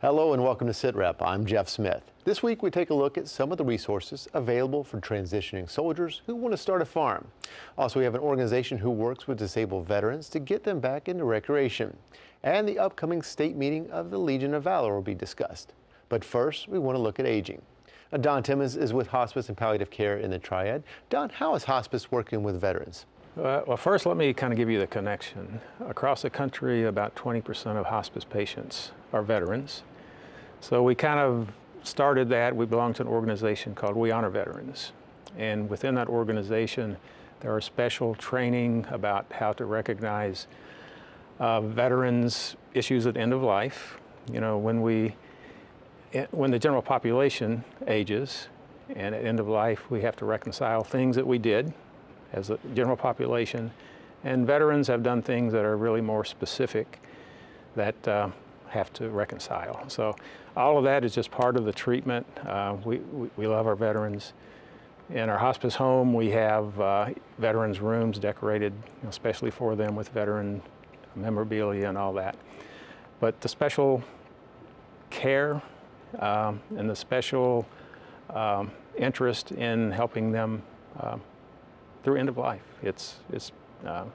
Hello and welcome to SITREP. I'm Jeff Smith. This week we take a look at some of the resources available for transitioning soldiers who want to start a farm. Also, we have an organization who works with disabled veterans to get them back into recreation. And the upcoming state meeting of the Legion of Valor will be discussed. But first, we want to look at aging. Don Timmons is with Hospice and Palliative Care in the Triad. Don, how is hospice working with veterans? Well, first let me kind of give you the connection. Across the country, about 20% of hospice patients are veterans. So we kind of started that. We belong to an organization called We Honor Veterans. And within that organization, there are special training about how to recognize veterans' issues at the end of life. You know, when the general population ages, and at end of life, we have to reconcile things that we did as a general population, and veterans have done things that are really more specific that have to reconcile. So all of that is just part of the treatment. We love our veterans. In our hospice home, we have veterans rooms decorated especially for them with veteran memorabilia and all that. But the special care and the special interest in helping them through end of life. It's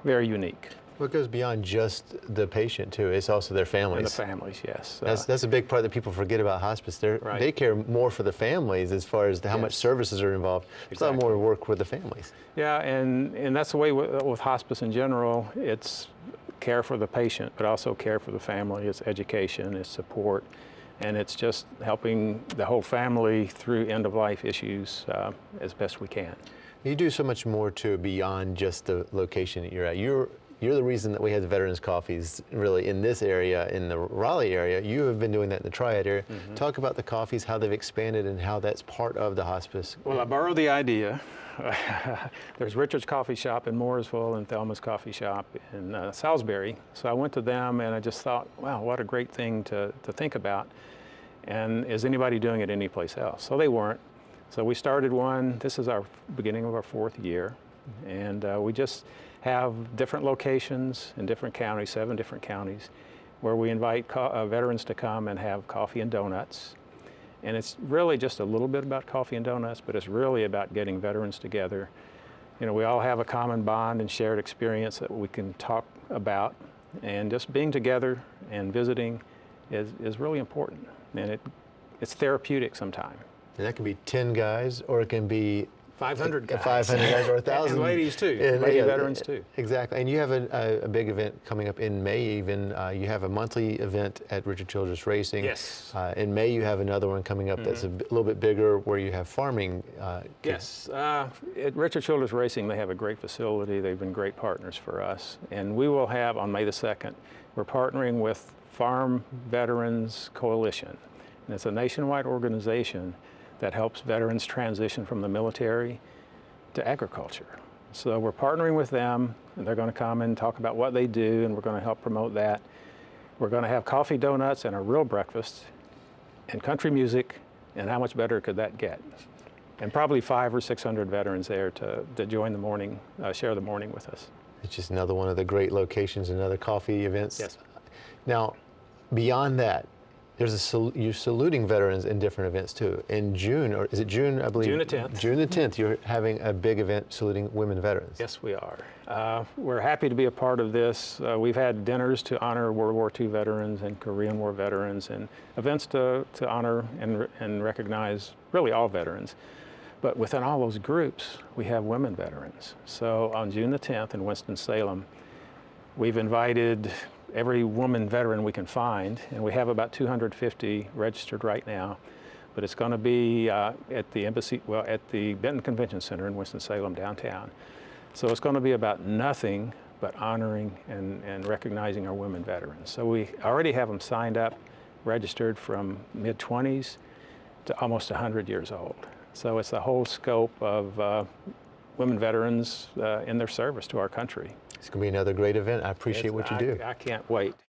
very unique. Well, it goes beyond just the patient too. It's also their families. And the families, yes. That's a big part that people forget about hospice. Right. They care more for the families as far as how much services are involved. It's a lot more work with the families. Yeah, and that's the way with hospice in general. It's care for the patient, but also care for the family. It's education, it's support, and it's just helping the whole family through end of life issues as best we can. You do so much more too beyond just the location that you're at. You're the reason that we have the Veterans Coffees really in this area, in the Raleigh area. You have been doing that in the Triad area. Mm-hmm. Talk about the coffees, how they've expanded and how that's part of the hospice. Well, I borrowed the idea. There's Richard's Coffee Shop in Mooresville and Thelma's Coffee Shop in Salisbury. So I went to them and I just thought, wow, what a great thing to think about. And is anybody doing it anyplace else? So they weren't. So we started one. This is our beginning of our 4th year. And we just have different locations in different counties, 7 different counties, where we invite veterans to come and have coffee and donuts. And it's really just a little bit about coffee and donuts, but it's really about getting veterans together. You know, we all have a common bond and shared experience that we can talk about, and just being together and visiting is really important. And it's therapeutic sometimes. And that can be 10 guys, or it can be 500 guys. 500 guys or 1,000. And ladies too, veterans too. Exactly, and you have a big event coming up in May even. You have a monthly event at Richard Childress Racing. Yes. In May you have another one coming up that's a little bit bigger where you have farming. Yes, at Richard Childress Racing they have a great facility. They've been great partners for us. And we will have on May the 2nd, we're partnering with Farm Veterans Coalition. And it's a nationwide organization that helps veterans transition from the military to agriculture. So we're partnering with them, and they're going to come and talk about what they do, and we're going to help promote that. We're going to have coffee, donuts, and a real breakfast, and country music, and how much better could that get? And probably 500 or 600 veterans there to join the morning, share the morning with us. It's just another one of the great locations, another coffee events. Yes. Now, beyond that, you're saluting veterans in different events too. In June, or is it June, I believe? June the 10th. June the 10th, you're having a big event saluting women veterans. Yes, we are. We're happy to be a part of this. We've had dinners to honor World War II veterans and Korean War veterans, and events to honor and recognize really all veterans. But within all those groups, we have women veterans. So on June the 10th in Winston-Salem, we've invited every woman veteran we can find, and we have about 250 registered right now. But it's going to be at the embassy, well, at the Benton Convention Center in Winston-Salem downtown. So it's going to be about nothing but honoring and recognizing our women veterans. So we already have them signed up, registered from mid-20s to almost 100 years old. So it's the whole scope of women veterans in their service to our country. It's going to be another great event. I appreciate what you do. I can't wait.